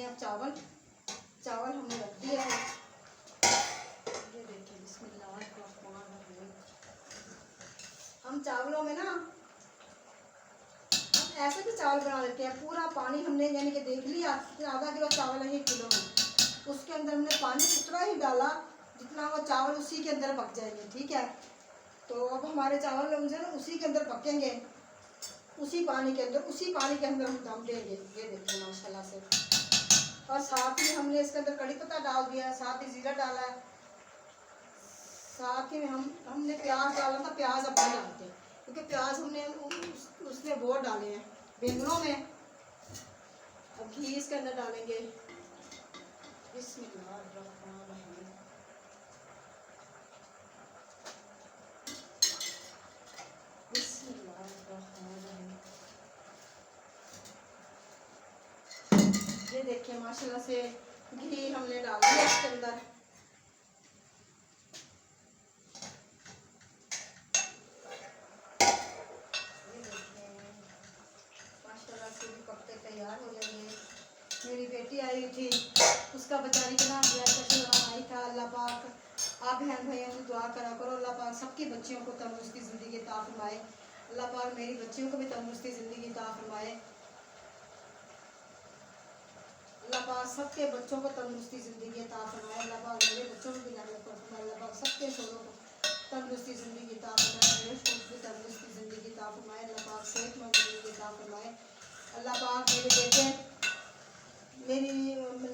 हैं अब चावल। चावल हमने रख दिया है, ये देखिए बिस्मिल्लाहिर्रहमानिर्रहीम। हम चावलों में ना हम ऐसे भी चावल बना लेते हैं। पूरा पानी हमने यानी कि देख लिया, आधा किलो चावल है 1 किलो में, उसके अंदर हमने पानी उतना ही डाला जितना वो चावल उसी के अंदर पक जाएंगे। ठीक है, तो अब हमारे चावल मुझे ना उसी के अंदर पकेंगे, उसी पानी के अंदर हम दम देंगे। ये देखिए माशाल्लाह से। और साथ ही हमने इसके अंदर कड़ी पत्ता डाल दिया, साथ ही जीरा डाला है, साथ ही हमने प्याज डाला था। प्याज अब नहीं डालते क्योंकि प्याज हमने उसमें वो डाले हैं बैंगनों में। अब घी इसके अंदर डालेंगे। बिस्मिल्लाहिर्रहमानिर्रहीम। बिस्मिल्लाहिर्रहमानिर्रहीम। ये देखिए माशाल्लाह से घी हमने डाल दिया इसके अंदर। तैयार हो जाएंगे। मेरी बेटी आई थी, उसका बेचारी का नाम आई था। अल्लाह पाक आप बहन भाइयों को दुआ करा करो, अल्लाह पाक सबकी बच्चियों को तंदुरुस्ती ज़िंदगी अता फरमाए। अल्लाह पाक मेरी बच्चियों को भी तंदुरुस्ती ज़िंदगी अता फरमाए। अल्लाह पाक सबके बच्चों को तंदुरुस्ती ज़िंदगी अता फरमाए। अल्लाह पाक मेरे बच्चों को भी रहमत फरमाए। अल्लाह पाक सबके शोरों को तंदुरुस्ती ज़िंदगी अता फरमाए। मेरे को भी तंदुरुस्ती ज़िंदगी अता फरमाए। अल्लाह पाक सेहतमंद ज़िंदगी अता फरमाए। अल्लाह पाक मेरे बेटे मेरी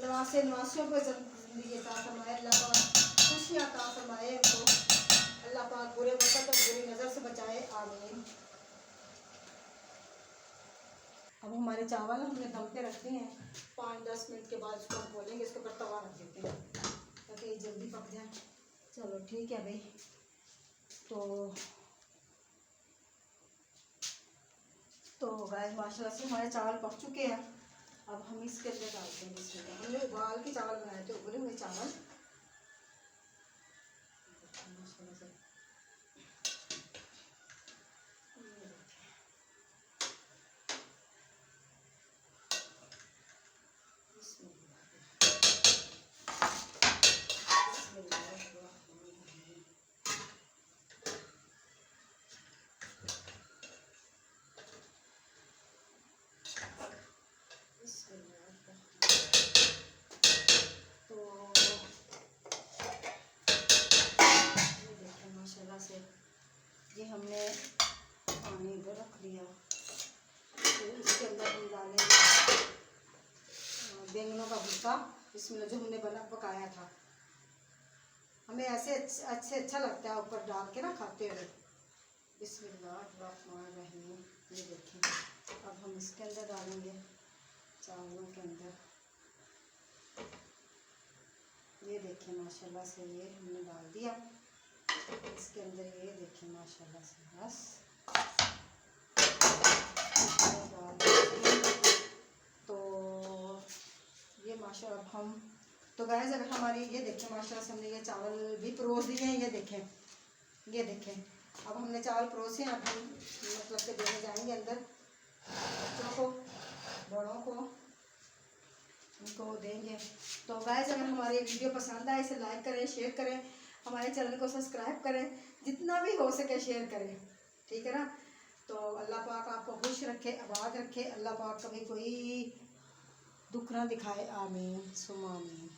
नवासियों को ज़िंदगी अता फरमाए। अल्लाह पाक खुशियाँ अता फरमाए उनको। अल्लाह पाक बुरे वक़्त और बुरी नज़र से बचाए, आमीन। अब हमारे चावल हमने दम पे रखते हैं, 5-10 मिनट के बाद उसको हम खोलेंगे। इसके ऊपर तवा रख देते हैं ताकि ये जल्दी पक जाए। चलो ठीक है भाई। तो गाइस माशाल्लाह से हमारे चावल पक चुके हैं। अब हम इसके अंदर डालते हैं। इसमें हमने उबाल के चावल बनाए थे, उबले हुए चावल। माशाल्लाह से से ये हमने पानी इधर रख दिया। तो इसके अंदर हम डालेंगे बैंगनों का भुक्का, इसमें जो हमने पकाया था। हमें ऐसे अच्छा लगता है ऊपर डाल के ना खाते हुए। बिस्मिल्लाहिर्रहमानिर्रहीम। ये देखें, अब हम इसके अंदर डालेंगे चावलों के अंदर। ये देखें माशाल्लाह से ये हमने डाल दिया इसके अंदर। ये देखें माशाल्लाह से बस तो ये माशाल्लाह अब हम तो गाइस अगर हमारी ये देखें माशाल्लाह से हमने ये चावल भी परोस दिए हैं। ये देखें अब हमने चावल परोसे। अब हम मतलब के देने जाएंगे अंदर, बच्चों को बड़ों को उनको देंगे। तो गाइस अगर हमारी वीडियो पसंद आए इसे लाइक करें, शेयर करें, हमारे चैनल को सब्सक्राइब करें, जितना भी हो सके शेयर करें। ठीक है ना। तो अल्लाह पाक आपको खुश रखे, आबाद रखे। अल्लाह पाक कभी कोई दुख ना दिखाए, आमीन सुमा आमीन।